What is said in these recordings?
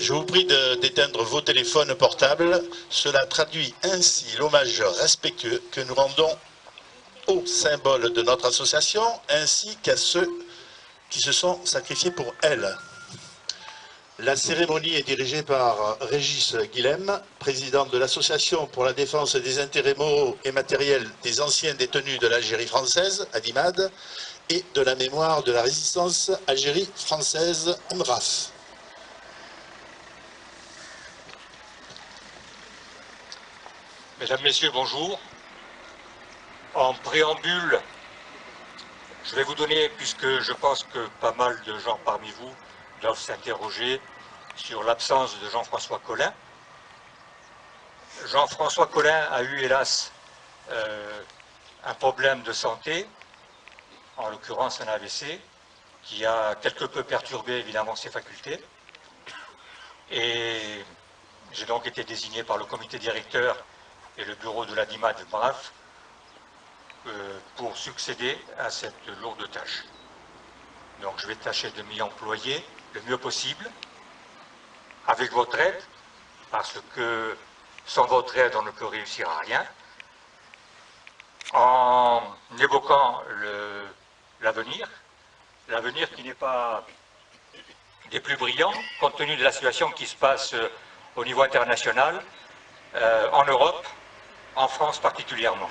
Je vous prie d'éteindre vos téléphones portables. Cela traduit ainsi l'hommage respectueux que nous rendons aux symboles de notre association ainsi qu'à ceux qui se sont sacrifiés pour elle. La cérémonie est dirigée par Régis Guilhem, président de l'Association pour la défense des intérêts moraux et matériels des anciens détenus de l'Algérie française, ADIMAD, et de la mémoire de la résistance Algérie française, MRAF. Mesdames, Messieurs, bonjour. En préambule, je vais vous donner, puisque je pense que pas mal de gens parmi vous doivent s'interroger sur l'absence de Jean-François Collin. Jean-François Collin a eu, hélas, un problème de santé, en l'occurrence un AVC, qui a quelque peu perturbé évidemment ses facultés. Et j'ai donc été désigné par le comité directeur et le bureau de l'ADIMAD de MRAF pour succéder à cette lourde tâche. Donc je vais tâcher de m'y employer le mieux possible, avec votre aide, parce que sans votre aide, on ne peut réussir à rien, en évoquant l'avenir qui n'est pas des plus brillants, compte tenu de la situation qui se passe au niveau international, en Europe, en France particulièrement.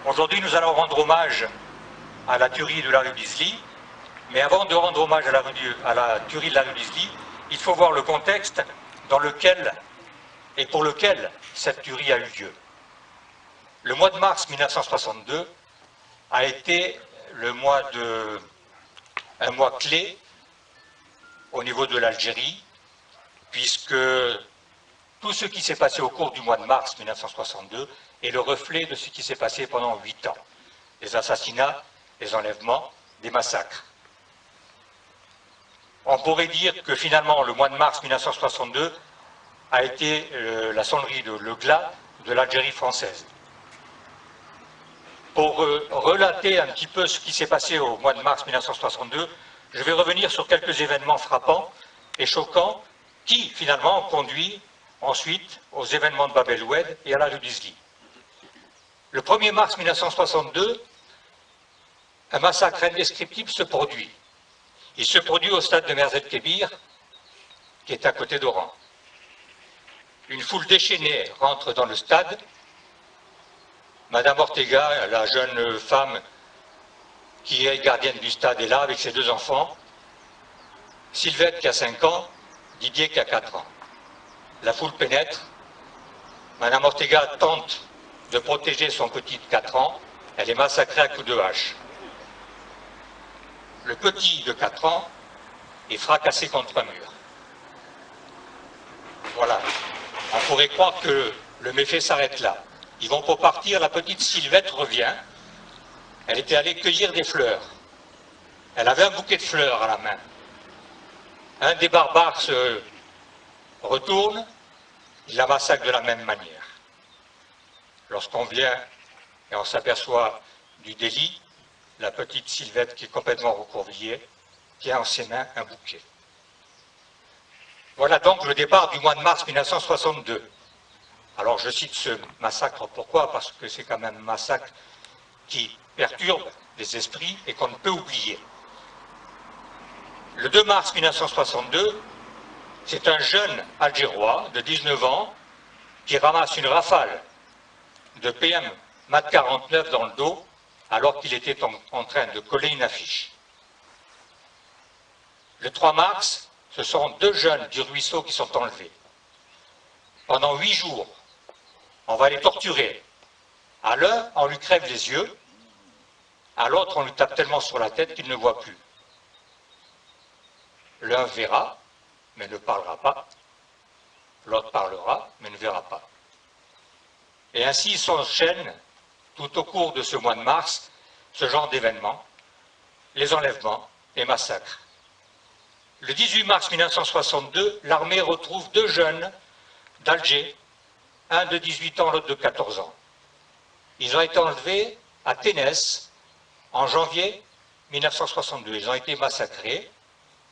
Aujourd'hui, nous allons rendre hommage à la tuerie de la rue d'Isly, mais avant de rendre hommage à la tuerie de la rue d'Isly, il faut voir le contexte dans lequel et pour lequel cette tuerie a eu lieu. Le mois de mars 1962 a été un mois clé au niveau de l'Algérie, puisque tout ce qui s'est passé au cours du mois de mars 1962 est le reflet de ce qui s'est passé pendant 8 ans. Les assassinats, les enlèvements, des massacres. On pourrait dire que finalement le mois de mars 1962 a été la sonnerie le glas de l'Algérie française. Pour relater un petit peu ce qui s'est passé au mois de mars 1962, je vais revenir sur quelques événements frappants et choquants qui finalement ont conduit ensuite aux événements de Bab el-Oued et à la rue d'Isly. Le 1er mars 1962, un massacre indescriptible se produit. Il se produit au stade de Merzet Kébir, qui est à côté d'Oran. Une foule déchaînée rentre dans le stade. Madame Ortega, la jeune femme qui est gardienne du stade, est là avec ses 2 enfants. Sylvette qui a 5 ans, Didier qui a 4 ans. La foule pénètre. Madame Ortega tente de protéger son petit de 4 ans. Elle est massacrée à coups de hache. Le petit de 4 ans est fracassé contre un mur. Voilà. On pourrait croire que le méfait s'arrête là. Ils vont pour partir, la petite Sylvette revient. Elle était allée cueillir des fleurs. Elle avait un bouquet de fleurs à la main. Un des barbares se retourne, il la massacre de la même manière. Lorsqu'on vient et on s'aperçoit du délit, la petite Sylvette, qui est complètement recroquevillée, tient en ses mains un bouquet. Voilà donc le départ du mois de mars 1962. Alors je cite ce massacre, pourquoi? Parce que c'est quand même un massacre qui perturbe les esprits et qu'on ne peut oublier. Le 2 mars 1962, c'est un jeune Algérois de 19 ans qui ramasse une rafale de PM MAT 49 dans le dos alors qu'il était en train de coller une affiche. Le 3 mars, ce sont 2 jeunes du ruisseau qui sont enlevés. Pendant 8 jours, on va les torturer. À l'un, on lui crève les yeux, à l'autre, on lui tape tellement sur la tête qu'il ne voit plus. L'un verra, mais ne parlera pas. L'autre parlera, mais ne verra pas. Et ainsi s'enchaînent, tout au cours de ce mois de mars, ce genre d'événements, les enlèvements, les massacres. Le 18 mars 1962, l'armée retrouve 2 jeunes d'Alger, un de 18 ans, l'autre de 14 ans. Ils ont été enlevés à Ténès en janvier 1962. Ils ont été massacrés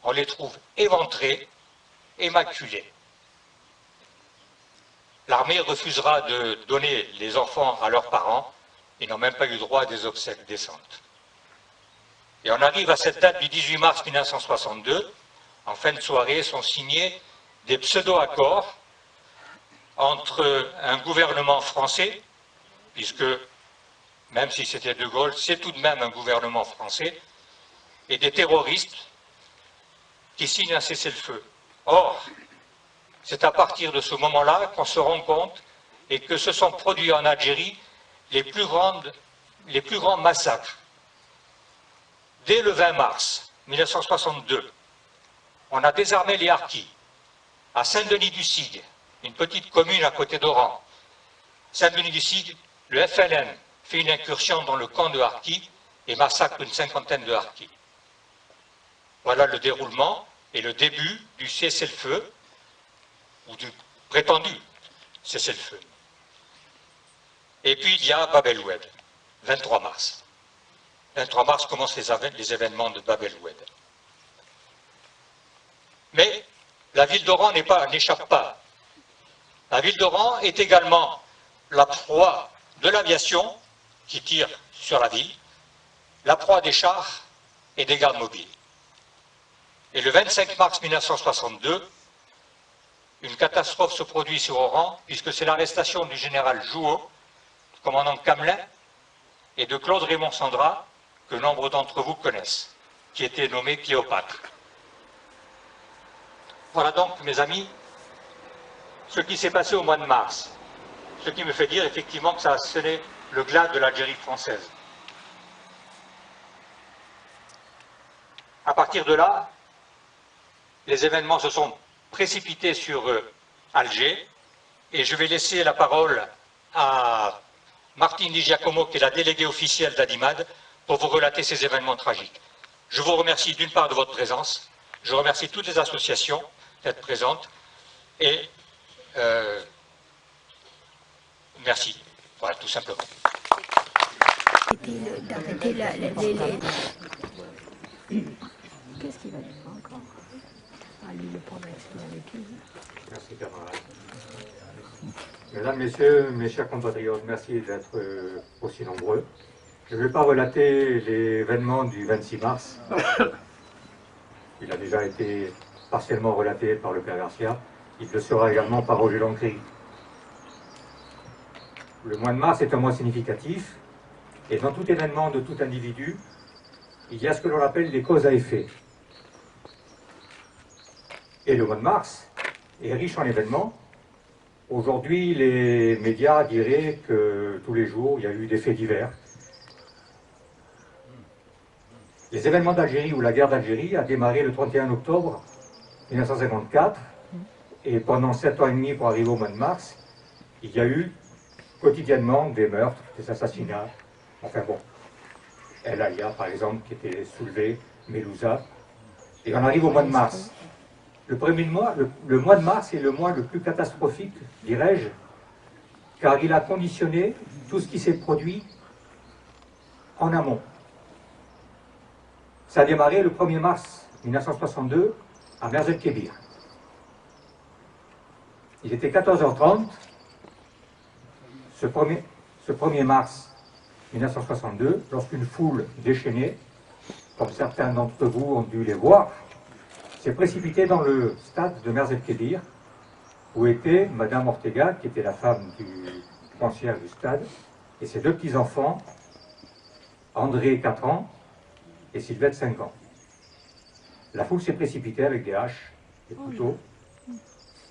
on les trouve éventrés et maculés. L'armée refusera de donner les enfants à leurs parents, ils n'ont même pas eu droit à des obsèques décentes. Et on arrive à cette date du 18 mars 1962, en fin de soirée sont signés des pseudo-accords entre un gouvernement français, puisque même si c'était De Gaulle, c'est tout de même un gouvernement français, et des terroristes qui signent un cessez-le-feu. Or, c'est à partir de ce moment-là qu'on se rend compte et que se sont produits en Algérie les plus grands massacres. Dès le 20 mars 1962, on a désarmé les harkis à Saint-Denis-du-Sigue, une petite commune à côté d'Oran. Saint-Denis-du-Sigue, le FLN fait une incursion dans le camp de harkis et massacre une cinquantaine de harkis. Voilà le déroulement et le début du cessez-le-feu, ou du prétendu cessez-le-feu. Et puis il y a Bab el-Oued, 23 mars. 23 mars commencent les événements de Bab el-Oued. Mais la ville d'Oran n'échappe pas. La ville d'Oran est également la proie de l'aviation qui tire sur la ville, la proie des chars et des gardes mobiles. Et le 25 mars 1962, une catastrophe se produit sur Oran, puisque c'est l'arrestation du général Jouot, du commandant Camelin, et de Claude Raymond Sandra, que nombre d'entre vous connaissent, qui était nommé Cléopâtre. Voilà donc, mes amis, ce qui s'est passé au mois de mars. Ce qui me fait dire effectivement que ça a sonné le glas de l'Algérie française. À partir de là, les événements se sont précipités sur Alger, et je vais laisser la parole à Martine Di Giacomo, qui est la déléguée officielle d'Adimad, pour vous relater ces événements tragiques. Je vous remercie d'une part de votre présence, je remercie toutes les associations d'être présentes, et merci. Voilà, tout simplement. Qu'est-ce qu'il va dire encore? Lui, le prendre avec lui. Merci, camarades. Mesdames, Messieurs, mes chers compatriotes, merci d'être aussi nombreux. Je ne vais pas relater l'événement du 26 mars. Il a déjà été partiellement relaté par le père Garcia. Il le sera également par Roger Lancry. Le mois de mars est un mois significatif, et dans tout événement de tout individu, il y a ce que l'on appelle les causes à effet. Et le mois de mars est riche en événements. Aujourd'hui, les médias diraient que tous les jours, il y a eu des faits divers. Les événements d'Algérie ou la guerre d'Algérie a démarré le 31 octobre 1954, et pendant 7 ans et demi pour arriver au mois de mars, il y a eu quotidiennement des meurtres, des assassinats, enfin bon. El Alia, par exemple, qui était soulevé, Melouza, et on arrive au mois de mars. Le mois de mars est le mois le plus catastrophique, dirais-je, car il a conditionné tout ce qui s'est produit en amont. Ça a démarré le 1er mars 1962 à Merzet-Kébir. Il était 14h30, ce 1er mars 1962, lorsqu'une foule déchaînée, comme certains d'entre vous ont dû les voir, s'est précipitée dans le stade de Merzet-Kébir, où était Madame Ortega, qui était la femme du concierge du stade, et ses deux petits-enfants, André, 4 ans, et Sylvette, 5 ans. La foule s'est précipitée avec des haches, des couteaux.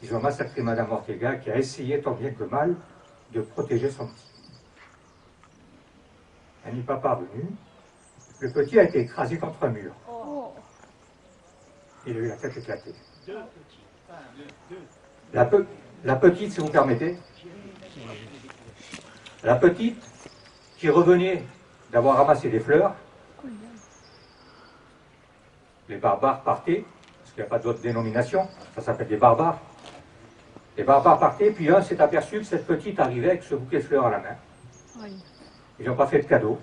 Ils ont massacré Madame Ortega, qui a essayé, tant bien que mal, de protéger son petit. Elle n'y est pas parvenue. Le petit a été écrasé contre un mur. Il a eu la tête éclatée. La petite, si vous permettez, la petite qui revenait d'avoir ramassé des fleurs, les barbares partaient, parce qu'il n'y a pas d'autre dénomination, ça s'appelle des barbares. Les barbares partaient, puis un s'est aperçu que cette petite arrivait avec ce bouquet de fleurs à la main. Ils n'ont pas fait de cadeau.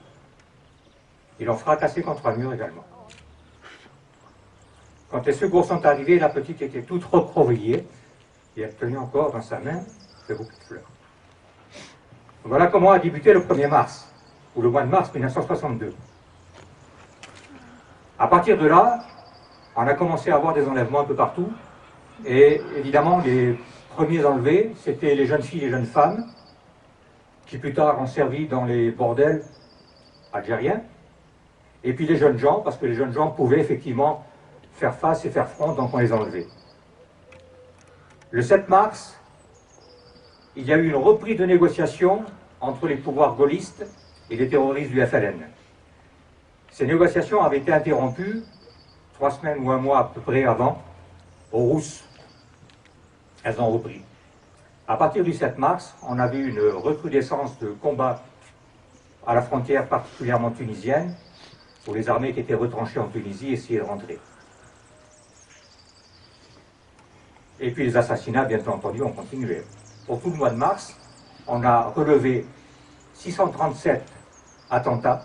Ils l'ont fracassé contre un mur également. Quand les secours sont arrivés, la petite était toute recroquevillée et elle tenait encore dans sa main le bouquet de fleurs. Voilà comment a débuté le 1er mars, ou le mois de mars 1962. À partir de là, on a commencé à avoir des enlèvements un peu partout, et évidemment, les premiers enlevés, c'était les jeunes filles et les jeunes femmes, qui plus tard ont servi dans les bordels algériens, et puis les jeunes gens, parce que les jeunes gens pouvaient effectivement faire face et faire front, donc on les enlevait. Le 7 mars, il y a eu une reprise de négociations entre les pouvoirs gaullistes et les terroristes du FLN. Ces négociations avaient été interrompues 3 semaines ou un mois à peu près avant, aux Rousses. Elles ont repris. À partir du 7 mars, on avait une recrudescence de combats à la frontière particulièrement tunisienne, où les armées qui étaient retranchées en Tunisie essayaient de rentrer. Et puis les assassinats, bien entendu, ont continué. Pour tout le mois de mars, on a relevé 637 attentats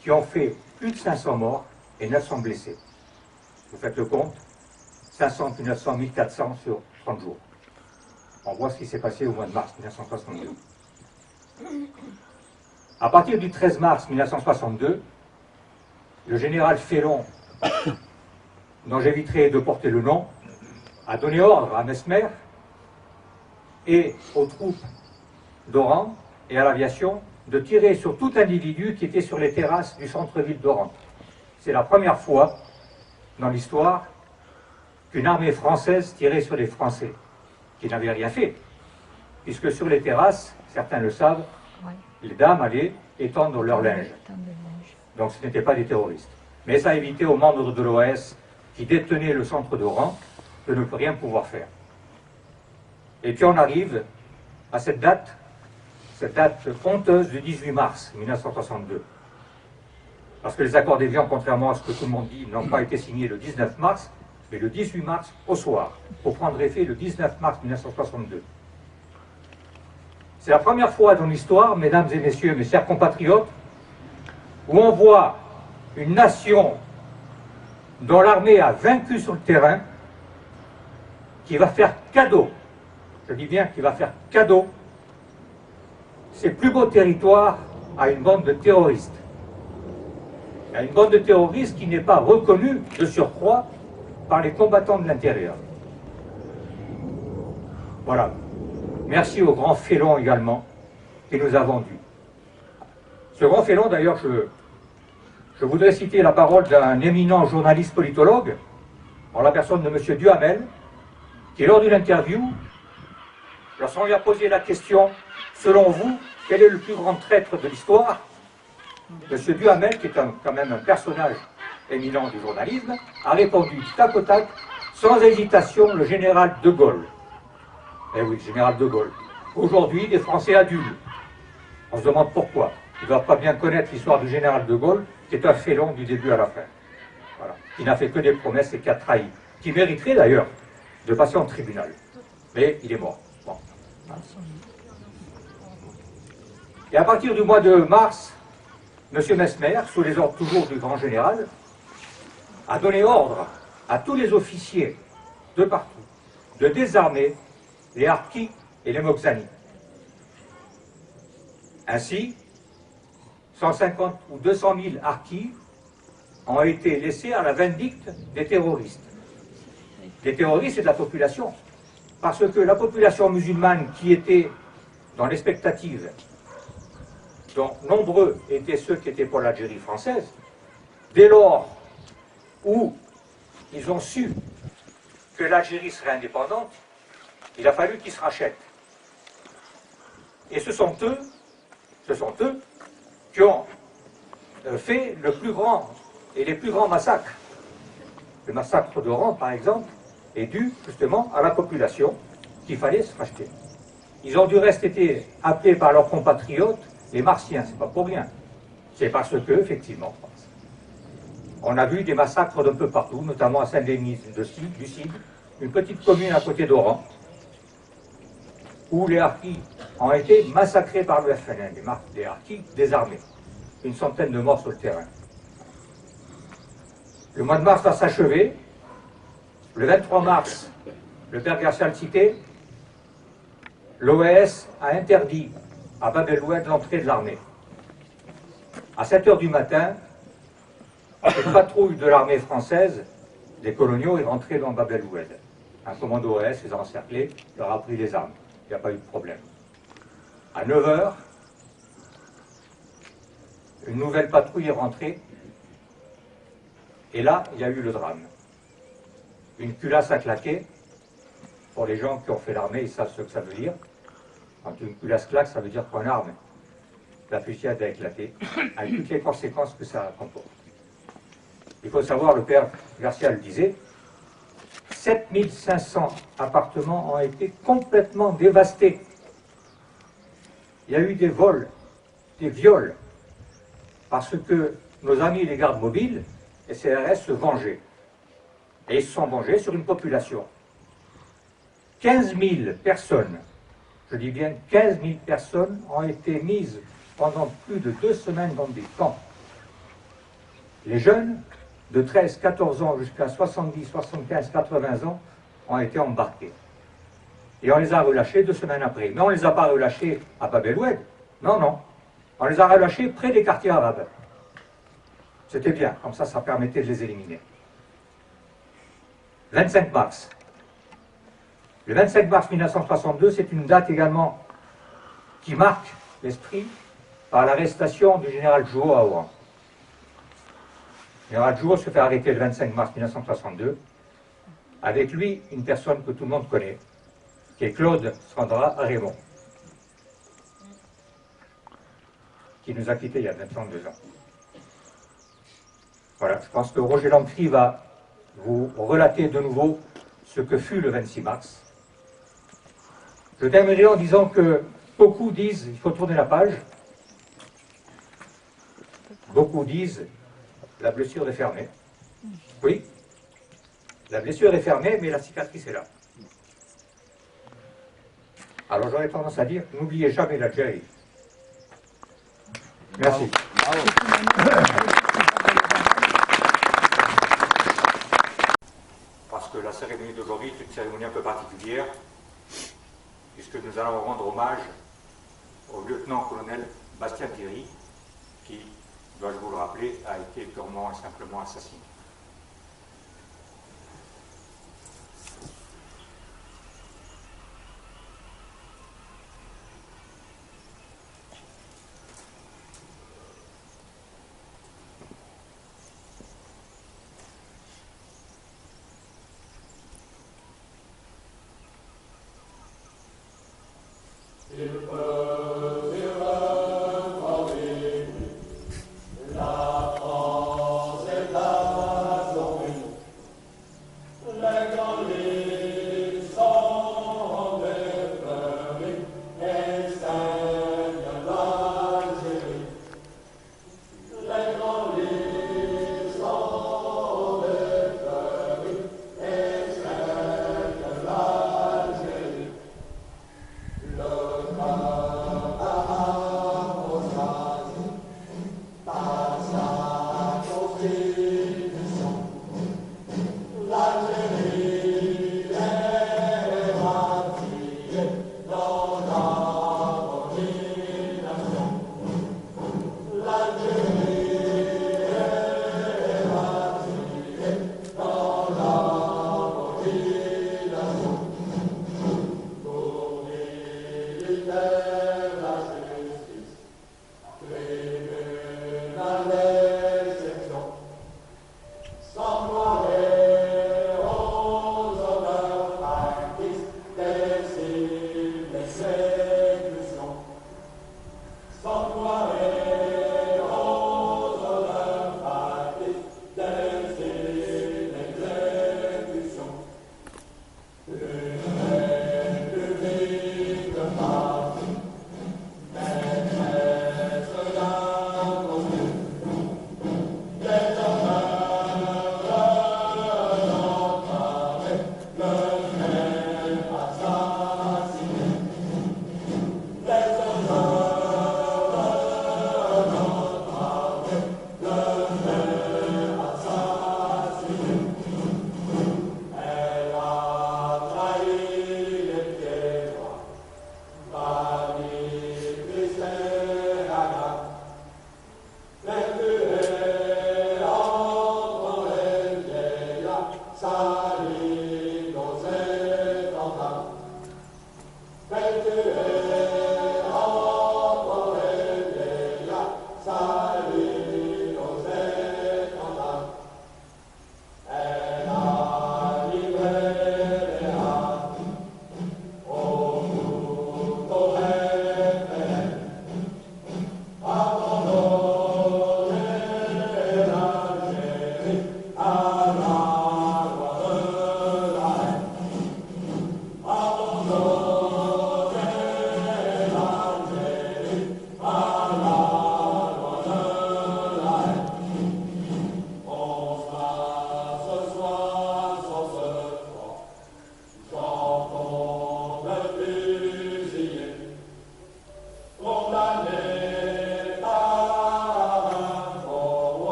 qui ont fait plus de 500 morts et 900 blessés. Vous faites le compte, 500 puis 900, 1400 sur 30 jours. On voit ce qui s'est passé au mois de mars 1962. À partir du 13 mars 1962, le général Félon, dont j'éviterai de porter le nom, a donné ordre à Mesmer et aux troupes d'Oran et à l'aviation de tirer sur tout individu qui était sur les terrasses du centre-ville d'Oran. C'est la première fois dans l'histoire qu'une armée française tirait sur les Français, qui n'avaient rien fait, puisque sur les terrasses, certains le savent, les dames allaient étendre leur linge. Donc ce n'étaient pas des terroristes. Mais ça a évité aux membres de l'OAS qui détenaient le centre d'Oran de ne rien pouvoir faire. Et puis on arrive à cette date honteuse du 18 mars 1962. Parce que les accords d'Évian, contrairement à ce que tout le monde dit, n'ont pas été signés le 19 mars, mais le 18 mars au soir, pour prendre effet le 19 mars 1962. C'est la première fois dans l'histoire, mesdames et messieurs, mes chers compatriotes, où on voit une nation dont l'armée a vaincu sur le terrain, qui va faire cadeau, je dis bien qui va faire cadeau, ses plus beaux territoires à une bande de terroristes. À une bande de terroristes qui n'est pas reconnue de surcroît par les combattants de l'intérieur. Voilà. Merci au grand Félon également, qui nous a vendus. Ce grand Félon, d'ailleurs, je voudrais citer la parole d'un éminent journaliste politologue, en la personne de M. Duhamel, qui, lors d'une interview, lorsqu'on lui a posé la question, selon vous, quel est le plus grand traître de l'histoire, M. Duhamel, qui est quand même un personnage éminent du journalisme, a répondu tac au tac, sans hésitation, le général de Gaulle. Eh oui, le général de Gaulle. Aujourd'hui, les Français adulent. On se demande pourquoi. Ils ne doivent pas bien connaître l'histoire du général de Gaulle, qui est un félon du début à la fin. Voilà. Qui n'a fait que des promesses et qui a trahi. Qui mériterait d'ailleurs de passer en tribunal. Mais il est mort. Bon. Et à partir du mois de mars, M. Mesmer, sous les ordres toujours du grand général, a donné ordre à tous les officiers de partout de désarmer les Harkis et les Moghzani. Ainsi, 150 ou 200 000 Harkis ont été laissés à la vindicte des terroristes. Des terroristes et de la population. Parce que la population musulmane qui était dans l'expectative, dont nombreux étaient ceux qui étaient pour l'Algérie française, dès lors où ils ont su que l'Algérie serait indépendante, il a fallu qu'ils se rachètent. Et ce sont eux qui ont fait le plus grand et les plus grands massacres. Le massacre d'Oran, par exemple, est dû justement à la population qu'il fallait se racheter. Ils ont du reste été appelés par leurs compatriotes les Martiens, c'est pas pour rien. C'est parce que, effectivement, on a vu des massacres d'un peu partout, notamment à Saint-Denis du Cid, une petite commune à côté d'Oran, où les Harkis ont été massacrés par le FLN, les Harkis désarmés. Une centaine de morts sur le terrain. Le mois de mars va s'achever. Le 23 mars, le père Garcia le citait, l'OAS a interdit à Bab el-Oued l'entrée de l'armée. À 7 h du matin, une patrouille de l'armée française, des coloniaux, est rentrée dans Bab el-Oued. Un commando OAS les a encerclés, leur a pris les armes. Il n'y a pas eu de problème. À 9 h, une nouvelle patrouille est rentrée. Et là, il y a eu le drame. Une culasse a claqué. Pour les gens qui ont fait l'armée, ils savent ce que ça veut dire. Quand une culasse claque, ça veut dire qu'en arme, la fusillade a éclaté, avec toutes les conséquences que ça comporte. Il faut savoir, le père Garcia le disait, 7500 appartements ont été complètement dévastés. Il y a eu des vols, des viols, parce que nos amis les gardes mobiles, les CRS, se vengeaient. Et ils se sont vengés sur une population. 15 000 personnes, je dis bien 15 000 personnes, ont été mises pendant plus de 2 semaines dans des camps. Les jeunes, de 13, 14 ans jusqu'à 70, 75, 80 ans, ont été embarqués. Et on les a relâchés 2 semaines après. Mais on ne les a pas relâchés à Bab el-Oued. Non, non. On les a relâchés près des quartiers arabes. C'était bien, comme ça permettait de les éliminer. 25 mars. Le 25 mars 1962, c'est une date également qui marque l'esprit par l'arrestation du général Jouot à Oran. Le général Jouot se fait arrêter le 25 mars 1962. Avec lui, une personne que tout le monde connaît, qui est Claude Sandra Raymond, qui nous a quittés il y a 22 ans. Voilà, je pense que Roger Lancry va vous relater de nouveau ce que fut le 26 mars. Je terminerai en disant que beaucoup disent, il faut tourner la page, beaucoup disent, la blessure est fermée. Oui, la blessure est fermée, mais la cicatrice est là. Alors j'aurais tendance à dire, n'oubliez jamais l'Algérie. Merci. Bravo. Parce que la cérémonie d'aujourd'hui est une cérémonie un peu particulière, puisque nous allons rendre hommage au lieutenant-colonel Bastien Thierry, qui, dois-je vous le rappeler, a été purement et simplement assassiné. La France est là.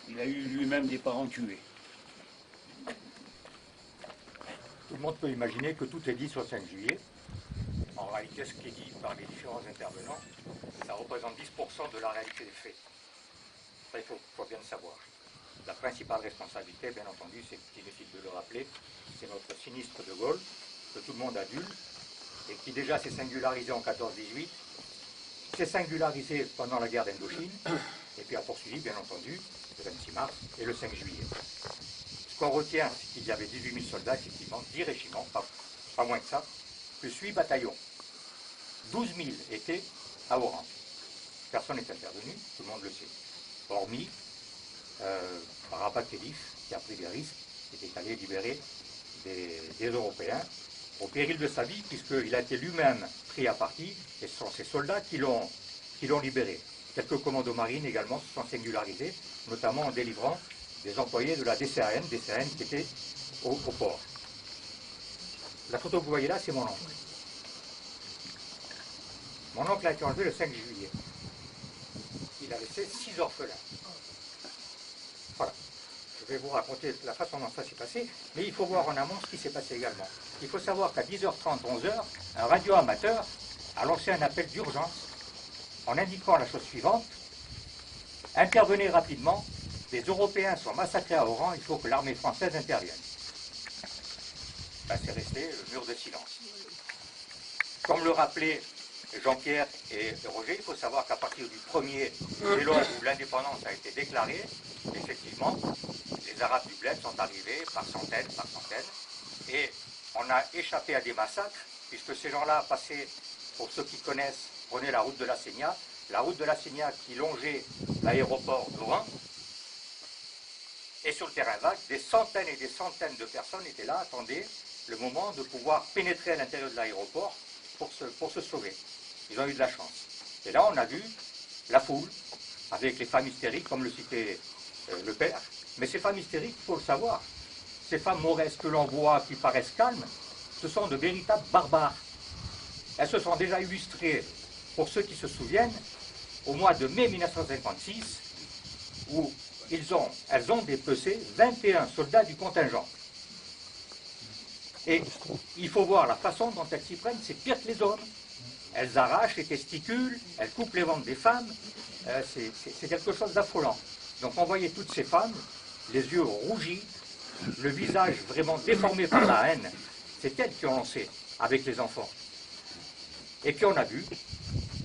Il a eu lui-même des parents tués. Tout le monde peut imaginer que tout est dit sur le 5 juillet. En réalité, ce qui est dit par les différents intervenants, ça représente 10% de la réalité des faits. Ça, il faut bien le savoir. La principale responsabilité, bien entendu, c'est inutile de le rappeler, c'est notre sinistre de Gaulle, que tout le monde adule, et qui déjà s'est singularisé en 14-18, s'est singularisé pendant la guerre d'Indochine, et puis a poursuivi, bien entendu, le 26 mars et le 5 juillet. Ce qu'on retient, c'est qu'il y avait 18 000 soldats, effectivement, 10 régiments, pas moins que ça, plus 8 bataillons. 12 000 étaient à Oran. Personne n'est intervenu, tout le monde le sait. Hormis Rabat Khedif, qui a pris des risques, qui était allé libérer des Européens, au péril de sa vie, puisqu'il a été lui-même pris à partie, et ce sont ses soldats qui l'ont libéré. Quelques commandos marines également se sont singularisés, notamment en délivrant des employés de la DCAN qui étaient au port. La photo que vous voyez là, c'est mon oncle. Mon oncle a été enlevé le 5 juillet. Il a laissé 6 orphelins. Voilà. Je vais vous raconter la façon dont ça s'est passé, mais il faut voir en amont ce qui s'est passé également. Il faut savoir qu'à 10h30, 11h, un radio-amateur a lancé un appel d'urgence en indiquant la chose suivante: intervenez rapidement, les Européens sont massacrés à Oran, il faut que l'armée française intervienne. Ben, c'est resté le mur de silence. Comme le rappelaient Jean-Pierre et Roger, il faut savoir qu'à partir du 1er juillet où l'indépendance a été déclarée, effectivement, les Arabes du Bled sont arrivés par centaines, et on a échappé à des massacres, puisque ces gens-là passaient, pour ceux qui connaissent, prenaient la route de la Sénia qui longeait l'aéroport d'Oran, et sur le terrain vague, des centaines et des centaines de personnes étaient là, attendaient le moment de pouvoir pénétrer à l'intérieur de l'aéroport pour se sauver. Ils ont eu de la chance. Et là, on a vu la foule, avec les femmes hystériques, comme le citait le père. Mais ces femmes hystériques, il faut le savoir, ces femmes mauvaises que l'on voit, qui paraissent calmes, ce sont de véritables barbares. Elles se sont déjà illustrées, pour ceux qui se souviennent, au mois de mai 1956, où elles ont dépecé 21 soldats du contingent. Et il faut voir la façon dont elles s'y prennent, c'est pire que les hommes. Elles arrachent les testicules, elles coupent les ventres des femmes, c'est quelque chose d'affolant. Donc on voyait toutes ces femmes, les yeux rougis, le visage vraiment déformé par la haine. C'est elles qui ont lancé avec les enfants. Et puis on a vu,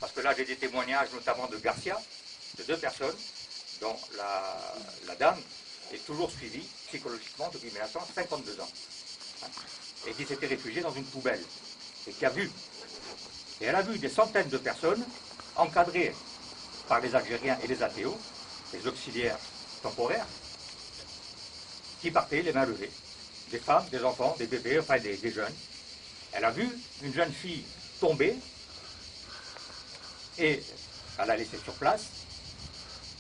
parce que là j'ai des témoignages notamment de Garcia, de 2 personnes, dont la dame est toujours suivie psychologiquement depuis 1952 ans. Et qui s'était réfugiée dans une poubelle. Et qui a vu. Et elle a vu des centaines de personnes encadrées par les Algériens et les ATO, les auxiliaires temporaires, qui partaient les mains levées. Des femmes, des enfants, des bébés, enfin des jeunes. Elle a vu une jeune fille tomber Et elle a laissé sur place,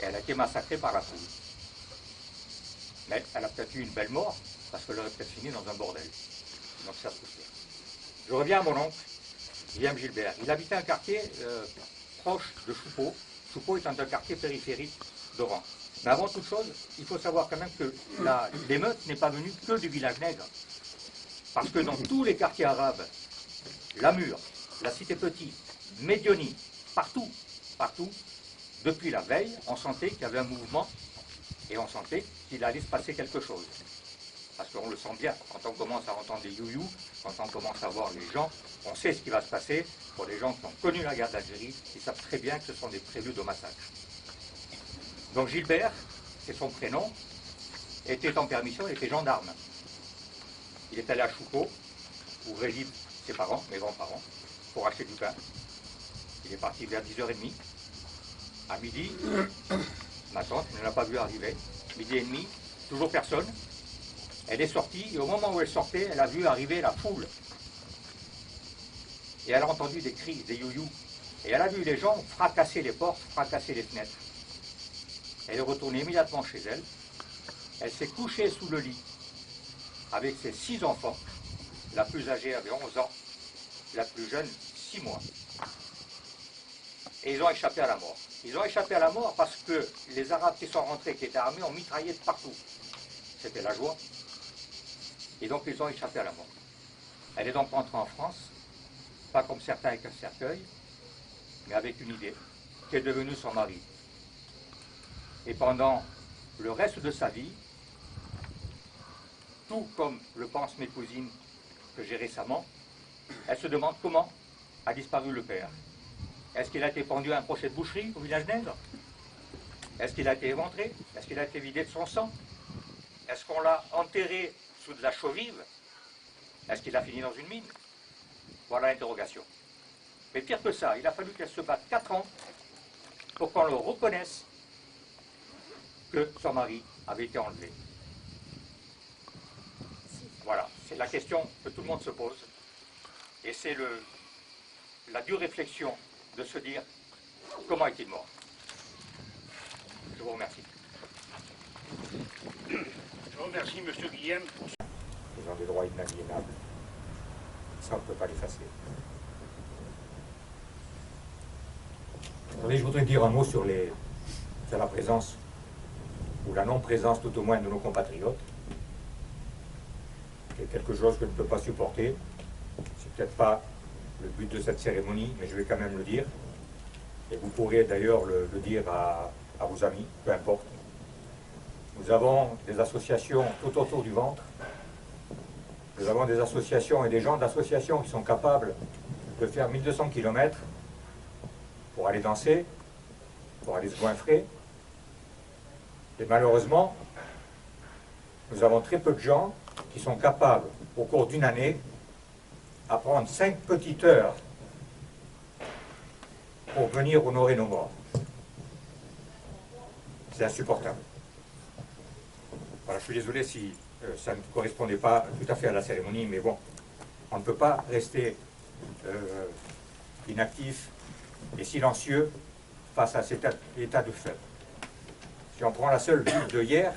et elle a été massacrée par la foule. Mais elle a peut-être eu une belle mort, parce qu'elle aurait peut-être fini dans un bordel. Donc ça se peut faire. Je reviens à mon oncle, Guillaume Gilbert. Il habitait un quartier proche de Choupeau. Choupeau est un quartier périphérique d'Oran. Mais avant toute chose, il faut savoir quand même que l'émeute n'est pas venue que du village nègre. Parce que dans tous les quartiers arabes, Lamur, la Cité Petite, Médionie, partout, depuis la veille, on sentait qu'il y avait un mouvement et on sentait qu'il allait se passer quelque chose. Parce qu'on le sent bien, quand on commence à entendre des you-you, quand on commence à voir les gens, on sait ce qui va se passer. Pour les gens qui ont connu la guerre d'Algérie, ils savent très bien que ce sont des préludes au massacre. Donc Gilbert, c'est son prénom, était en permission, il était gendarme. Il est allé à Choupeau, où résident ses parents, mes grands-parents, pour acheter du pain. Il est parti vers 10h30. À midi, ma tante ne l'a pas vu arriver. Midi et demi, toujours personne. Elle est sortie, et au moment où elle sortait, elle a vu arriver la foule. Et elle a entendu des cris, des you-you. Et elle a vu les gens fracasser les portes, fracasser les fenêtres. Elle est retournée immédiatement chez elle. Elle s'est couchée sous le lit avec ses 6 enfants. La plus âgée avait 11 ans, la plus jeune 6 mois. Et ils ont échappé à la mort. Ils ont échappé à la mort parce que les Arabes qui sont rentrés, qui étaient armés, ont mitraillé de partout. C'était la joie. Et donc ils ont échappé à la mort. Elle est donc rentrée en France, pas comme certains avec un cercueil, mais avec une idée, qui est devenue son mari. Et pendant le reste de sa vie, tout comme le pensent mes cousines que j'ai récemment, elle se demande comment a disparu le père. Est-ce qu'il a été pendu à un crochet de boucherie au village nègre? Est-ce qu'il a été éventré? Est-ce qu'il a été vidé de son sang? Est-ce qu'on l'a enterré sous de la chaux vive? Est-ce qu'il a fini dans une mine? Voilà l'interrogation. Mais pire que ça, il a fallu qu'elle se batte 4 ans pour qu'on le reconnaisse que son mari avait été enlevé. Voilà, c'est la question que tout le monde se pose. Et c'est la dure réflexion de se dire comment est-il mort. Je vous remercie. Je vous remercie, M. Guillaume. Ils ont des droits inaliénables. Ça, on ne peut pas l'effacer. Je voudrais dire un mot sur la présence, ou la non-présence tout au moins de nos compatriotes. C'est quelque chose que je ne peux pas supporter. C'est peut-être pas le but de cette cérémonie, mais je vais quand même le dire. Et vous pourrez d'ailleurs le dire à vos amis, peu importe. Nous avons des associations tout autour du ventre. Nous avons des associations et des gens d'associations qui sont capables de faire 1200 km pour aller danser, pour aller se goinfrer. Et malheureusement, nous avons très peu de gens qui sont capables, au cours d'une année, à prendre 5 petites heures pour venir honorer nos morts. C'est insupportable. Voilà, je suis désolé si ça ne correspondait pas tout à fait à la cérémonie, mais bon, on ne peut pas rester inactif et silencieux face à cet état de fait. Si on prend la seule ville de hier,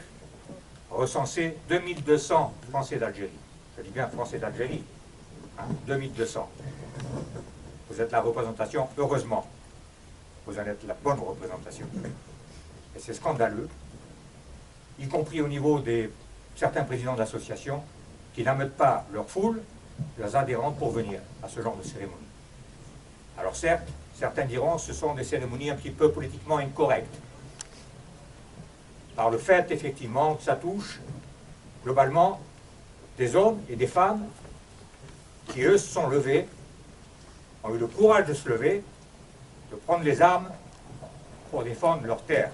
recensé 2200 Français d'Algérie. Je dis bien Français d'Algérie. Hein, 2200. Vous êtes la représentation, heureusement. Vous en êtes la bonne représentation. Et c'est scandaleux, y compris au niveau des certains présidents d'associations qui n'amènent pas leur foule, leurs adhérents pour venir à ce genre de cérémonie. Alors certes, certains diront que ce sont des cérémonies un petit peu politiquement incorrectes. Par le fait, effectivement, que ça touche globalement des hommes et des femmes qui, eux, se sont levés, ont eu le courage de se lever, de prendre les armes pour défendre leur terre.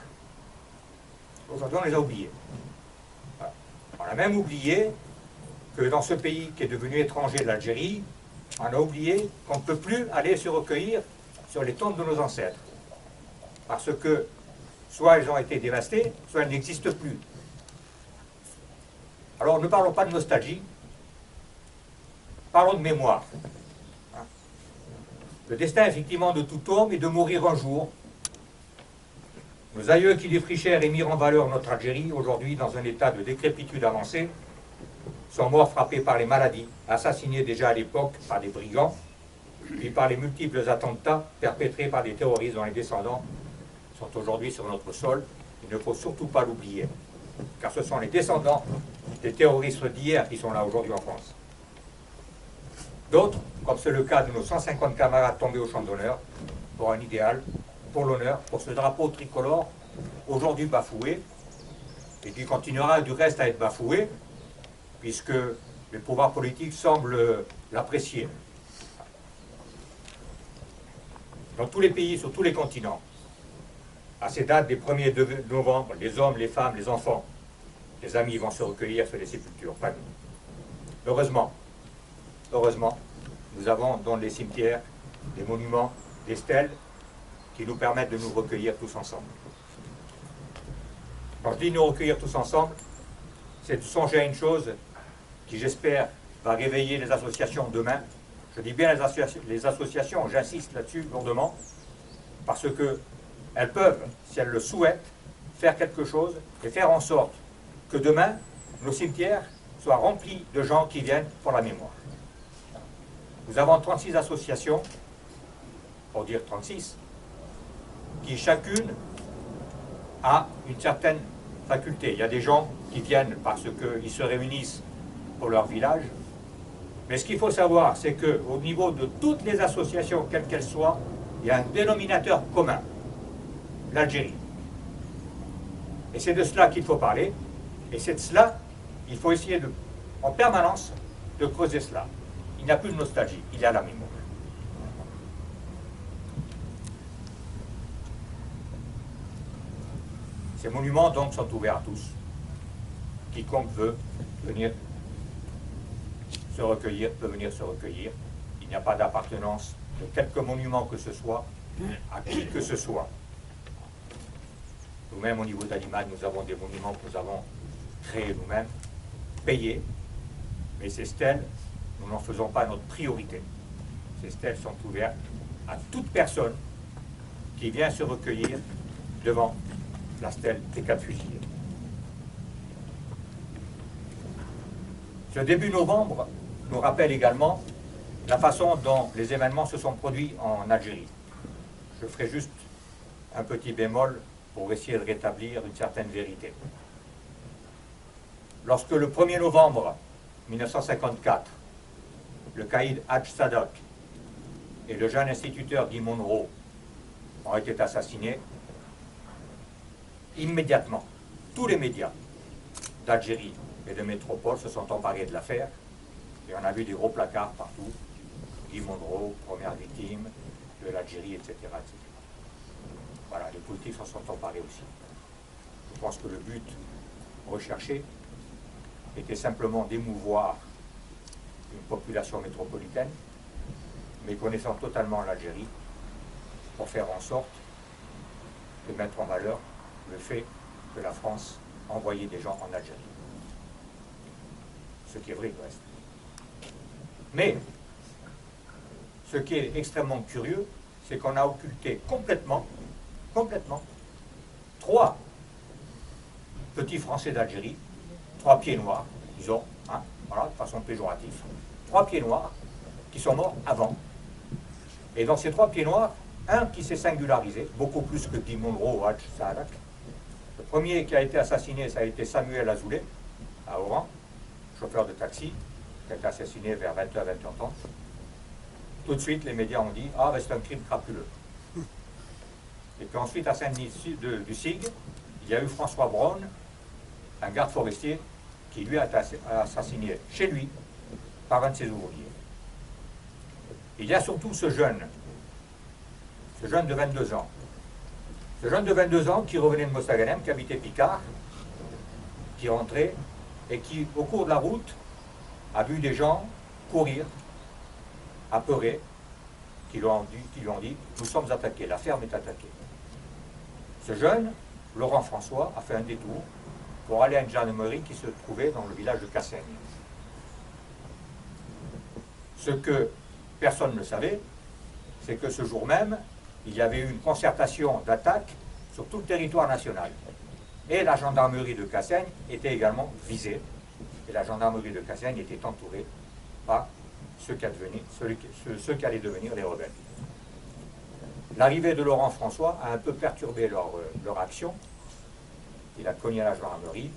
Aujourd'hui, on les a oubliés. Voilà. On a même oublié que dans ce pays qui est devenu étranger de l'Algérie, on a oublié qu'on ne peut plus aller se recueillir sur les tombes de nos ancêtres. Parce que soit elles ont été dévastées, soit elles n'existent plus. Alors ne parlons pas de nostalgie, parlons de mémoire. Le destin, effectivement, de tout homme est de mourir un jour. Nos aïeux qui défrichèrent et mirent en valeur notre Algérie, aujourd'hui dans un état de décrépitude avancée, sont morts frappés par les maladies, assassinés déjà à l'époque par des brigands, puis par les multiples attentats perpétrés par des terroristes dont les descendants sont aujourd'hui sur notre sol. Il ne faut surtout pas l'oublier, car ce sont les descendants des terroristes d'hier qui sont là aujourd'hui en France. D'autres, comme c'est le cas de nos 150 camarades tombés au champ d'honneur, pour un idéal, pour l'honneur, pour ce drapeau tricolore, aujourd'hui bafoué, et qui continuera du reste à être bafoué, puisque les pouvoirs politiques semblent l'apprécier. Dans tous les pays, sur tous les continents, à ces dates des 1er novembre, les hommes, les femmes, les enfants, les amis vont se recueillir sur les sépultures. Enfin, heureusement, nous avons dans les cimetières des monuments, des stèles qui nous permettent de nous recueillir tous ensemble. Quand je dis nous recueillir tous ensemble, c'est de songer à une chose qui, j'espère, va réveiller les associations demain. Je dis bien les associations, j'insiste là-dessus lourdement, parce qu'elles peuvent, si elles le souhaitent, faire quelque chose et faire en sorte que demain, nos cimetières soient remplis de gens qui viennent pour la mémoire. Nous avons 36 associations, pour dire 36, qui chacune a une certaine faculté. Il y a des gens qui viennent parce qu'ils se réunissent pour leur village. Mais ce qu'il faut savoir, c'est qu'au niveau de toutes les associations, quelles qu'elles soient, il y a un dénominateur commun, l'Algérie. Et c'est de cela qu'il faut parler, et c'est de cela qu'il faut essayer en permanence de creuser cela. Il n'y a plus de nostalgie, il y a la mémoire. Ces monuments donc sont ouverts à tous. Quiconque veut venir se recueillir peut venir se recueillir. Il n'y a pas d'appartenance de quelque monument que ce soit à qui que ce soit. Nous-mêmes, au niveau d'Alimagne, nous avons des monuments que nous avons créés nous-mêmes, payés, mais ces stèles, nous n'en faisons pas notre priorité. Ces stèles sont ouvertes à toute personne qui vient se recueillir devant la stèle des 4 fusillés. Ce début novembre nous rappelle également la façon dont les événements se sont produits en Algérie. Je ferai juste un petit bémol pour essayer de rétablir une certaine vérité. Lorsque le 1er novembre 1954, le caïd Hadj Sadak et le jeune instituteur Guy Monroe ont été assassinés, immédiatement, tous les médias d'Algérie et de métropole se sont emparés de l'affaire et on a vu des gros placards partout. Guy Monroe, première victime de l'Algérie, etc., etc. Voilà, les politiques s'en sont emparés aussi. Je pense que le but recherché était simplement d'émouvoir une population métropolitaine, mais connaissant totalement l'Algérie, pour faire en sorte de mettre en valeur le fait que la France envoyait des gens en Algérie. Ce qui est vrai du reste. Mais, ce qui est extrêmement curieux, c'est qu'on a occulté complètement, 3 petits Français d'Algérie, 3 pieds noirs, disons, hein, voilà, de façon péjorative, 3 pieds noirs qui sont morts avant. Et dans ces 3 pieds noirs, un qui s'est singularisé, beaucoup plus que Guy Monroe ou Hadj Sadak. Le premier qui a été assassiné, ça a été Samuel Azoulay, à Oran, chauffeur de taxi, qui a été assassiné vers 20h, 20h30. Tout de suite, les médias ont dit « Ah, ben c'est un crime crapuleux ». Et puis ensuite, à Saint-Denis du Sig, il y a eu François Braun, un garde forestier, qui lui a été assassiné chez lui par un de ses ouvriers. Il y a surtout ce jeune de 22 ans. Ce jeune de 22 ans qui revenait de Mostaganem, qui habitait Picard, qui rentrait et qui, au cours de la route, a vu des gens courir, apeurés, qui lui ont dit « Nous sommes attaqués, la ferme est attaquée ». Ce jeune, Laurent François, a fait un détour pour aller à une gendarmerie qui se trouvait dans le village de Cassaigne. Ce que personne ne savait, c'est que ce jour même, il y avait eu une concertation d'attaque sur tout le territoire national. Et la gendarmerie de Cassaigne était également visée. Et la gendarmerie de Cassaigne était entourée par ceux qui allaient devenir les rebelles. L'arrivée de Laurent François a un peu perturbé leur action. Il a cogné à la gendarmerie.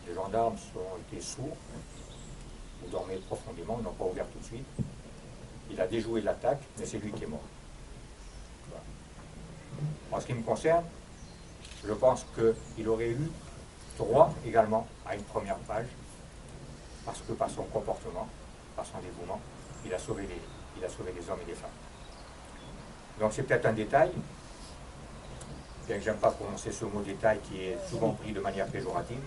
Les gendarmes ont été sourds, ou dormaient profondément, ils n'ont pas ouvert tout de suite. Il a déjoué l'attaque, mais c'est lui qui est mort. Voilà. En ce qui me concerne, je pense qu'il aurait eu droit également à une première page, parce que par son comportement, par son dévouement, il a sauvé les hommes et les femmes. Donc c'est peut-être un détail, bien que j'aime pas prononcer ce mot détail qui est souvent pris de manière péjorative,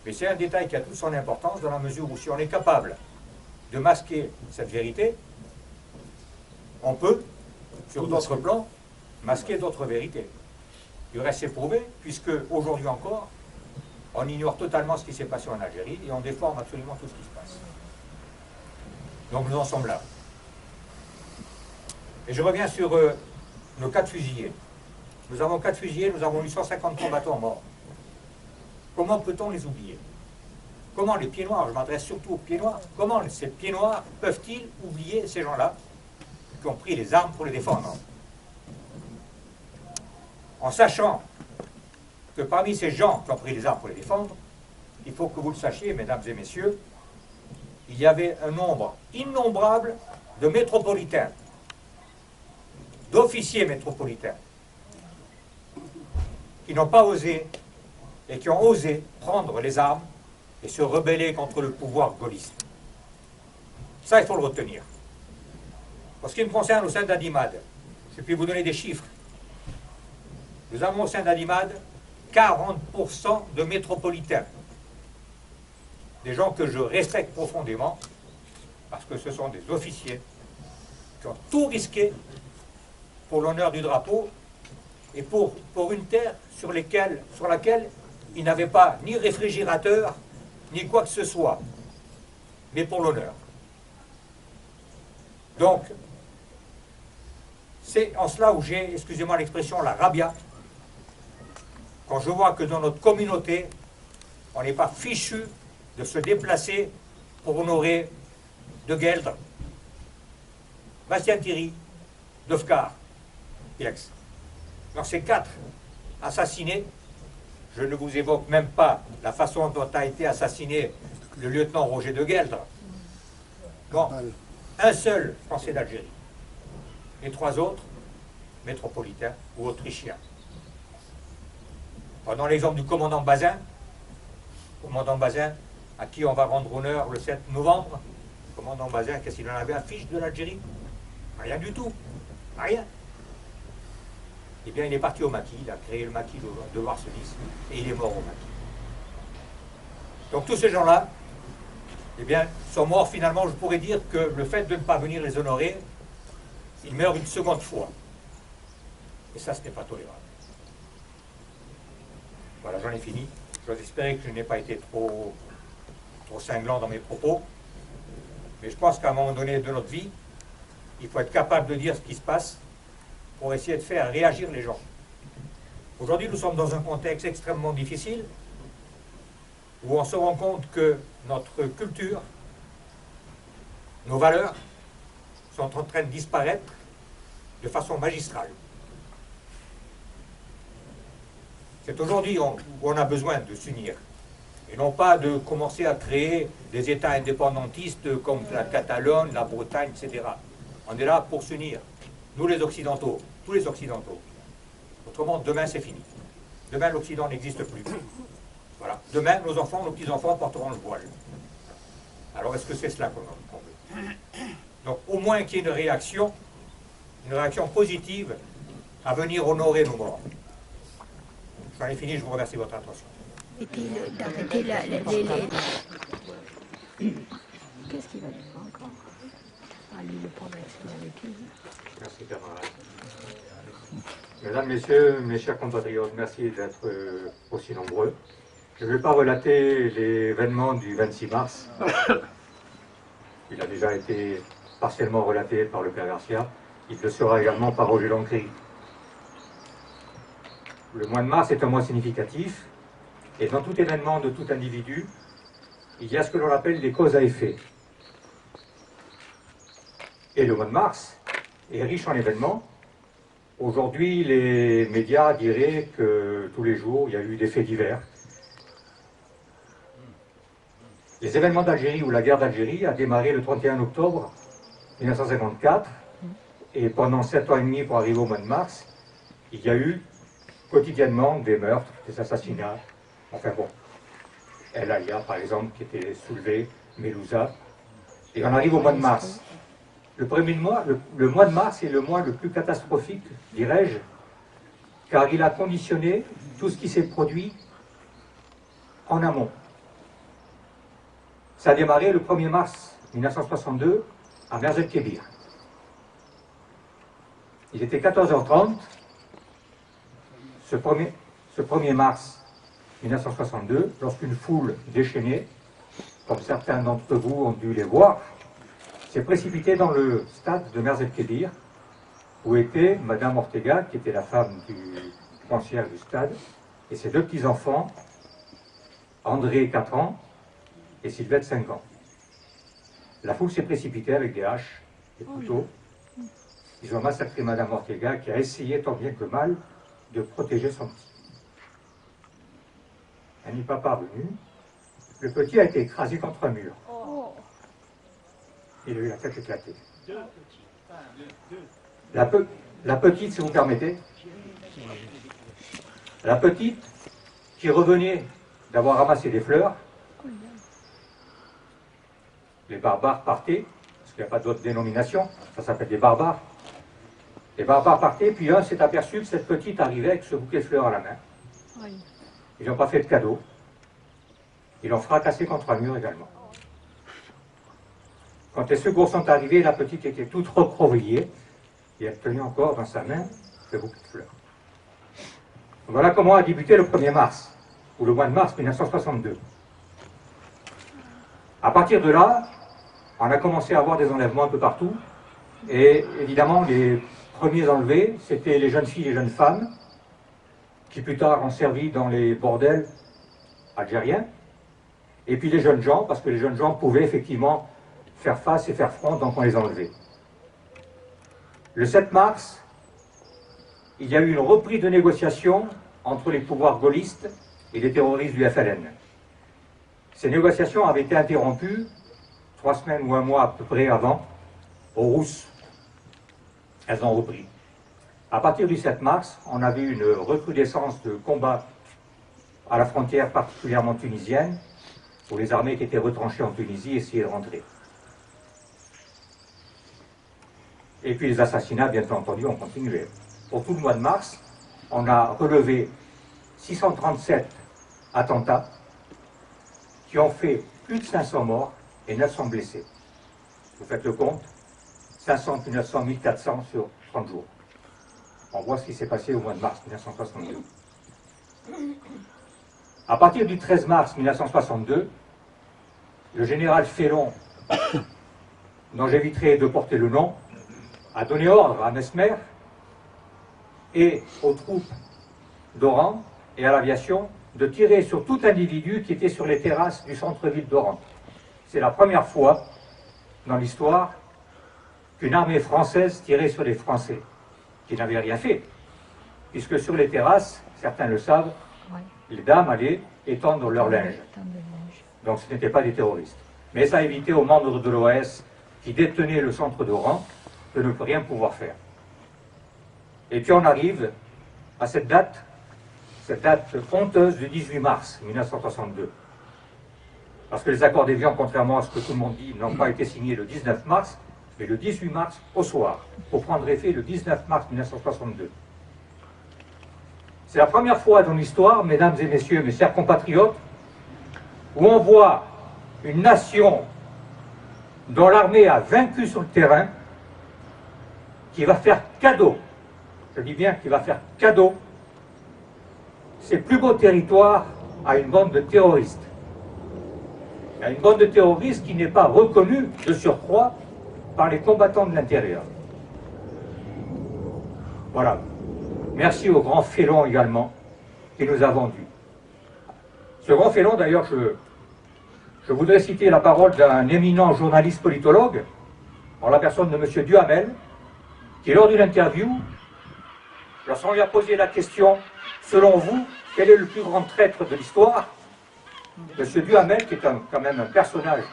mais c'est un détail qui a toute son importance dans la mesure où si on est capable de masquer cette vérité, on peut, sur d'autres plans, masquer d'autres vérités. Du reste, c'est prouvé, puisque aujourd'hui encore, on ignore totalement ce qui s'est passé en Algérie et on déforme absolument tout ce qui se passe. Donc nous en sommes là. Et je reviens sur nos 4 fusillés. Nous avons 4 fusillés, nous avons eu 150 combattants morts. Comment peut-on les oublier? Comment les pieds noirs, je m'adresse surtout aux pieds noirs, comment ces pieds noirs peuvent-ils oublier ces gens-là qui ont pris les armes pour les défendre? En sachant que parmi ces gens qui ont pris les armes pour les défendre, il faut que vous le sachiez, mesdames et messieurs, il y avait un nombre innombrable de métropolitains, d'officiers métropolitains, qui n'ont pas osé et qui ont osé prendre les armes et se rebeller contre le pouvoir gaulliste. Ça, il faut le retenir. En ce qui me concerne au sein d'Adimad, je puis vous donner des chiffres. Nous avons au sein d'Adimad 40% de métropolitains. Des gens que je respecte profondément, parce que ce sont des officiers qui ont tout risqué pour l'honneur du drapeau et pour une terre sur laquelle ils n'avaient pas ni réfrigérateur, ni quoi que ce soit, mais pour l'honneur. Donc, c'est en cela où j'ai, excusez-moi l'expression, la rabia, quand je vois que dans notre communauté, on n'est pas fichu de se déplacer pour honorer De Gueldre, Bastien Thierry, Defcar, Pilex. Dans ces 4 assassinés, je ne vous évoque même pas la façon dont a été assassiné le lieutenant Roger De Gueldre. Bon, un seul Français d'Algérie. Et 3 autres, métropolitains ou autrichiens. Prenons l'exemple du commandant Bazin, à qui on va rendre honneur le 7 novembre. Le commandant Bazin, qu'est-ce qu'il en avait à fiche de l'Algérie? Rien du tout, rien. Eh bien, il est parti au maquis, il a créé le maquis de Warselis, et il est mort au maquis. Donc tous ces gens-là, eh bien, sont morts finalement, je pourrais dire que le fait de ne pas venir les honorer, ils meurent une seconde fois. Et ça, ce n'est pas tolérable. Voilà, j'en ai fini. J'ose espérer que je n'ai pas été trop cinglant dans mes propos. Mais je pense qu'à un moment donné de notre vie, il faut être capable de dire ce qui se passe pour essayer de faire réagir les gens. Aujourd'hui, nous sommes dans un contexte extrêmement difficile où on se rend compte que notre culture, nos valeurs sont en train de disparaître de façon magistrale. C'est aujourd'hui où on a besoin de s'unir, et non pas de commencer à créer des États indépendantistes comme la Catalogne, la Bretagne, etc. On est là pour s'unir, nous les Occidentaux, tous les Occidentaux. Autrement, demain c'est fini. Demain l'Occident n'existe plus. Voilà. Demain, nos enfants, nos petits-enfants porteront le voile. Alors est-ce que c'est cela qu'on veut? Donc au moins qu'il y ait une réaction positive à venir honorer nos morts. J'en ai fini, je vous remercie de votre attention. D'arrêter Qu'est-ce qu'il va dire encore? Ah, lui, le pauvre, il avait tout. Merci, camarades. Mesdames, Messieurs, mes chers compatriotes, merci d'être aussi nombreux. Je ne vais pas relater l'événement du 26 mars. Il a déjà été partiellement relaté par le Père Garcia. Il le sera également par Roger Lancry. Le mois de mars est un mois significatif, et dans tout événement de tout individu, il y a ce que l'on appelle des causes à effet. Et le mois de mars est riche en événements. Aujourd'hui, les médias diraient que tous les jours, il y a eu des faits divers. Les événements d'Algérie ou la guerre d'Algérie a démarré le 31 octobre 1954, et pendant 7 ans et demi pour arriver au mois de mars, il y a eu quotidiennement des meurtres, des assassinats, enfin bon. El Alia, par exemple, qui était soulevé, Melouza. Et on arrive au mois de mars. Le mois de mars est le mois le plus catastrophique, dirais-je, car il a conditionné tout ce qui s'est produit en amont. Ça a démarré le 1er mars 1962 à Merzet-Kébir. Il était 14h30, ce 1er mars 1962, lorsqu'une foule déchaînée, comme certains d'entre vous ont dû les voir, s'est précipitée dans le stade de Merzet-Kébir, où était Madame Ortega, qui était la femme du concierge du stade, et ses 2 petits-enfants, André, 4 ans, et Sylvette, 5 ans. La foule s'est précipitée avec des haches, des couteaux. Ils ont massacré Madame Ortega, qui a essayé, tant bien que mal, de protéger son petit. Elle n'y est pas parvenue. Le petit a été écrasé contre un mur. Il a eu la tête éclatée. La petite, si vous permettez, la petite qui revenait d'avoir ramassé des fleurs, les barbares partaient, parce qu'il n'y a pas d'autre dénomination, ça s'appelle des barbares. Les barbares partaient, puis un s'est aperçu que cette petite arrivait avec ce bouquet de fleurs à la main. Oui. Ils n'ont pas fait de cadeau. Ils l'ont fracassé contre un mur également. Quand les secours sont arrivés, la petite était toute recroquevillée, et elle tenait encore dans sa main ce bouquet de fleurs. Voilà comment a débuté le 1er mars, ou le mois de mars 1962. À partir de là, on a commencé à avoir des enlèvements un peu partout, et évidemment, les premiers enlevés, c'était les jeunes filles et les jeunes femmes, qui plus tard ont servi dans les bordels algériens, et puis les jeunes gens, parce que les jeunes gens pouvaient effectivement faire face et faire front, donc on les enlevait. Le 7 mars, il y a eu une reprise de négociations entre les pouvoirs gaullistes et les terroristes du FLN. Ces négociations avaient été interrompues 3 semaines ou 1 mois à peu près avant, aux Rousses. Elles ont repris. À partir du 7 mars, on avait une recrudescence de combats à la frontière particulièrement tunisienne, où les armées qui étaient retranchées en Tunisie essayaient de rentrer. Et puis les assassinats, bien entendu, ont continué. Pour tout le mois de mars, on a relevé 637 attentats qui ont fait plus de 500 morts et 900 blessés. Vous faites le compte, 500, puis 900, 1400 sur 30 jours. On voit ce qui s'est passé au mois de mars 1962. À partir du 13 mars 1962, le général Félon, dont j'éviterai de porter le nom, a donné ordre à Mesmer et aux troupes d'Oran et à l'aviation de tirer sur tout individu qui était sur les terrasses du centre-ville d'Oran. C'est la première fois dans l'histoire qu'une armée française tirait sur les Français, qui n'avaient rien fait, puisque sur les terrasses, certains le savent, les dames allaient étendre leur linge. Donc ce n'étaient pas des terroristes. Mais ça a évité aux membres de l'OAS qui détenaient le centre d'Oran de ne rien pouvoir faire. Et puis on arrive à cette date honteuse du 18 mars 1962. Parce que les accords d'Évian, contrairement à ce que tout le monde dit, n'ont pas été signés le 19 mars, mais le 18 mars au soir, pour prendre effet le 19 mars 1962. C'est la première fois dans l'histoire, mesdames et messieurs, mes chers compatriotes, où on voit une nation dont l'armée a vaincu sur le terrain, qui va faire cadeau, je dis bien qui va faire cadeau, ses plus beaux territoires à une bande de terroristes. À une bande de terroristes qui n'est pas reconnue de surcroît par les combattants de l'intérieur. Voilà. Merci au grand Félon également, qui nous a vendus. Ce grand Félon, d'ailleurs, je voudrais citer la parole d'un éminent journaliste politologue, en la personne de M. Duhamel, qui, lors d'une interview, lorsqu'on lui a posé la question, selon vous, quel est le plus grand traître de l'histoire, M. Duhamel, qui est quand même un personnage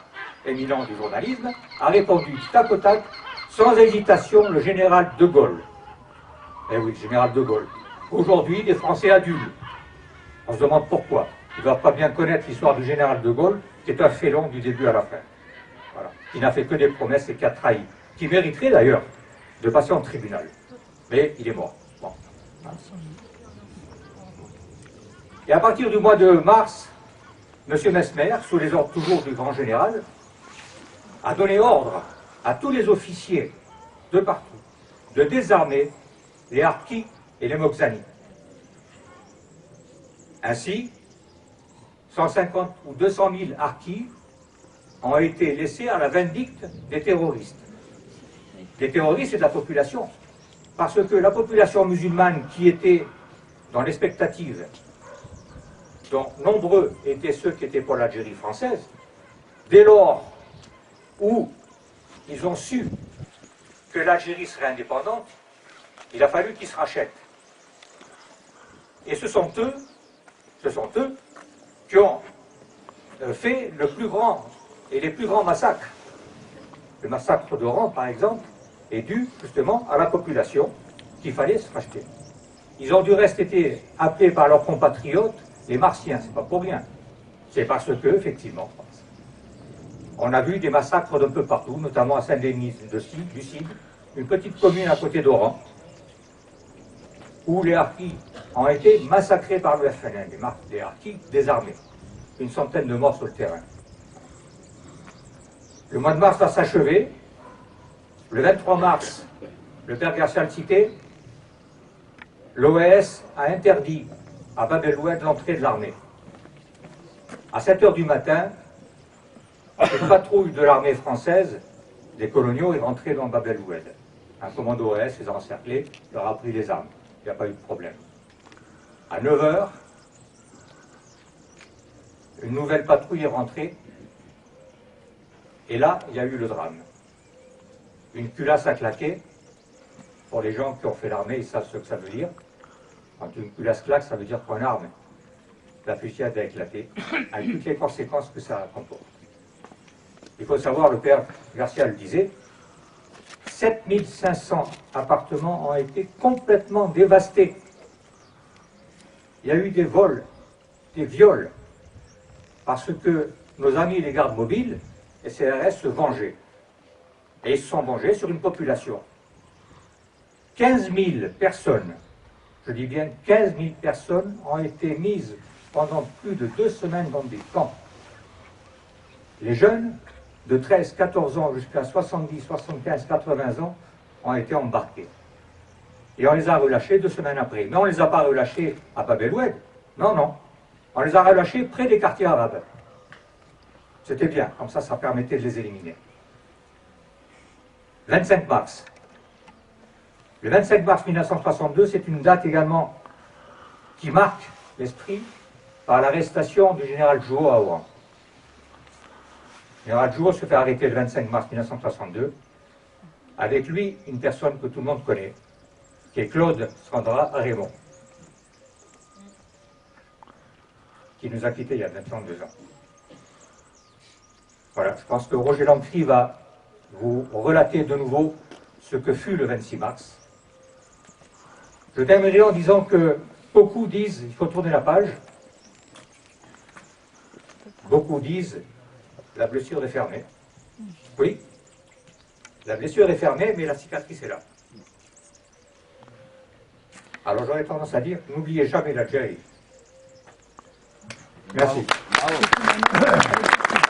éminent du journalisme, a répondu tac au tac, sans hésitation, le général de Gaulle. Eh oui, le général de Gaulle. Aujourd'hui, les Français adulent. On se demande pourquoi. Ils ne doivent pas bien connaître l'histoire du général de Gaulle, qui est un félon du début à la fin. Voilà. Il n'a fait que des promesses et qui a trahi. Qui mériterait d'ailleurs de passer en tribunal. Mais il est mort. Bon. Et à partir du mois de mars, M. Mesmer, sous les ordres toujours du grand général, a donné ordre à tous les officiers de partout de désarmer les harkis et les moghzani. Ainsi, 150 ou 200 000 harkis ont été laissés à la vindicte des terroristes. Des terroristes et de la population. Parce que la population musulmane qui était dans l'expectative, dont nombreux étaient ceux qui étaient pour l'Algérie française, dès lors où ils ont su que l'Algérie serait indépendante, il a fallu qu'ils se rachètent. Et ce sont eux qui ont fait le plus grand et les plus grands massacres. Le massacre d'Oran, par exemple, est dû justement à la population qu'il fallait se racheter. Ils ont du reste été appelés par leurs compatriotes les Martiens, c'est pas pour rien. C'est parce que, effectivement, on a vu des massacres d'un peu partout, notamment à Saint-Denis du Cid, une petite commune à côté d'Oran, où les harkis ont été massacrés par le FLN, les harkis désarmés. Une centaine de morts sur le terrain. Le mois de mars va s'achever. Le 23 mars, le père Garcia le citait, l'OAS a interdit à Bab el-Oued l'entrée de l'armée. À 7 h du matin, une patrouille de l'armée française, des coloniaux, est rentrée dans Bab el-Oued. Un commando OAS les a encerclés, leur a pris les armes. Il n'y a pas eu de problème. À 9 h, une nouvelle patrouille est rentrée, et là, il y a eu le drame. Une culasse a claqué. Pour les gens qui ont fait l'armée, ils savent ce que ça veut dire. Quand une culasse claque, ça veut dire qu'en arme, la fusillade a éclaté, avec toutes les conséquences que ça comporte. Il faut savoir, le père Garcia le disait, 7500 appartements ont été complètement dévastés. Il y a eu des vols, des viols, parce que nos amis les gardes mobiles, les CRS, se vengeaient. Et ils se sont vengés sur une population. 15 000 personnes, je dis bien 15 000 personnes, ont été mises pendant plus de 2 semaines dans des camps. Les jeunes, de 13, 14 ans jusqu'à 70, 75, 80 ans, ont été embarqués. Et on les a relâchés 2 semaines après. Mais on ne les a pas relâchés à Bab el-Oued. Non, non. On les a relâchés près des quartiers arabes. C'était bien, comme ça permettait de les éliminer. 25 mars. Le 25 mars 1962, c'est une date également qui marque l'esprit par l'arrestation du général Jouot à Oran. Le général Jouot se fait arrêter le 25 mars 1962. Avec lui, une personne que tout le monde connaît, qui est Claude Sandra Raymond, qui nous a quittés il y a 22 ans. Voilà, je pense que Roger Lancry va vous relater de nouveau ce que fut le 26 mars. Je terminerai en disant que beaucoup disent, il faut tourner la page, beaucoup disent, la blessure est fermée. Oui, la blessure est fermée, mais la cicatrice est là. Alors j'aurais tendance à dire, n'oubliez jamais l'Algérie. Merci. Bravo. Bravo.